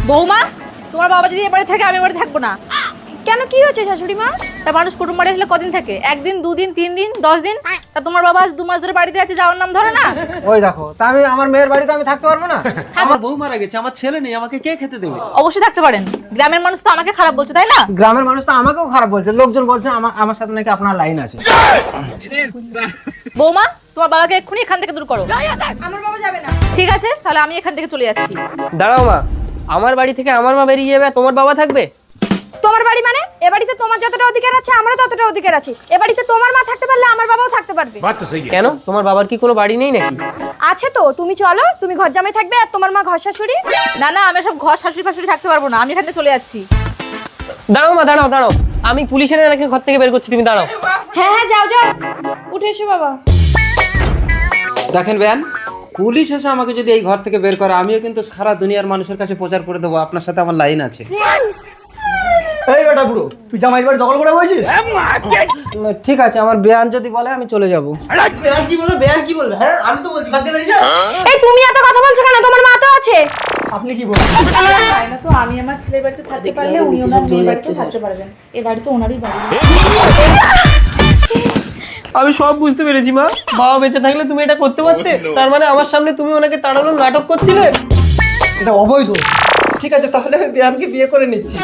বৌমা, তোমার বাবা যদি এবারে থাকে আমি এবারে থাকবো না। কেন, কি হয়েছে শাশুড়ি মা? তা মানুষ কুটুম বাড়ি আসলে কদিন থাকে? 1 দিন, 2 দিন, 3 দিন, 10 দিন। তা তোমার বাবা আজ 2 মাস ধরে বাড়িতে আছে, যাওয়ার নাম ধরে না। ওই দেখো, তা আমি আমার মেয়ের বাড়িতে আমি থাকতে পারবো না? আমার বউ মারা গেছে, আমার ছেলে নেই, আমাকে কে খেতে দেবে? অবশ্যই থাকতে পারেন। গ্রামের মানুষ তো আমাকে খারাপ বলছে, তাই না? গ্রামের মানুষ তো আমাকেও খারাপ বলছে, লোকজন বলছে আমার সাথে নাকি আপনার লাইন আছে। বৌমা, তোমার বাবাকে এক্ষুনি এখান থেকে দূর করো। আমার বাবা যাবে না। ঠিক আছে, তাহলে আমি এখান থেকে চলে যাচ্ছি। দাঁড়াও মা, আমার বাড়ি থেকে আমার মা বেরিয়ে যাবে, তোমার বাবা থাকবে? তোমার বাড়ি মানে? এ বাড়িতে তোমার যতটা অধিকার আছে আমারও ততটা অধিকার আছে। এ বাড়িতে তোমার মা থাকতে পারলে আমার বাবাও থাকতে পারবে। কেন, তোমার বাবার কি কোনো বাড়ি নেই নাকি? আছে তো, তুমি চলো, তুমি ঘর জামাই থাকবে আর তোমার মা ঘর শাশুড়ি। না না, আমি সব ঘর শাশুড়ি ফাশুড়ি থাকতে পারবো না, আমি এখান থেকে চলে যাচ্ছি। দাঁড়াও মা, দাঁড়াও দাঁড়াও, আমি পুলিশের এলাকে ঘর থেকে বের করছি, তুমি দাঁড়াও। হ্যাঁ হ্যাঁ, যাও যাও, উঠে এসো বাবা। দেখেন বেন, পুলিশ এসে আমাকে যদি এই ঘর থেকে বের করে, আমিও কিন্তু সারা দুনিয়ার মানুষের কাছে প্রচার করে দেবো আপনার সাথে আমার লাইন আছে। এই বেটা বুড়ো, তুই জামাই বাড়ি দখল করে বসিস? ঠিক আছে, আমার বেয়ান যদি বলে আমি চলে যাবো। বেয়ান কি বলবে, বেয়ান কি বলবে? হ্যাঁ, আমি তো বলছি বাদ বেরিয়ে যাও। এই তুমি এত কথা বলছো কেন? তোমার মা তো আছে। আপনি কি বলেন? তাই না তো, আমি আমার ছেলের বাড়িতে থাকতে পারলে উনি ওনার মেয়ের বাড়িতে থাকতে পারবেন। এ বাড়ি তো ওনারই বাড়ি। আমি সব বুঝতে পেরেছি মা, বাবা বেঁচে থাকলে তুমি এটা করতে পারতে? তার মানে আমার সামনে তুমি ওনাকে তাড়ানোর নাটক করছিলে? এটা অবৈধ। ঠিক আছে, তাহলে আমি বেয়ানকে বিয়ে করে নিচ্ছি।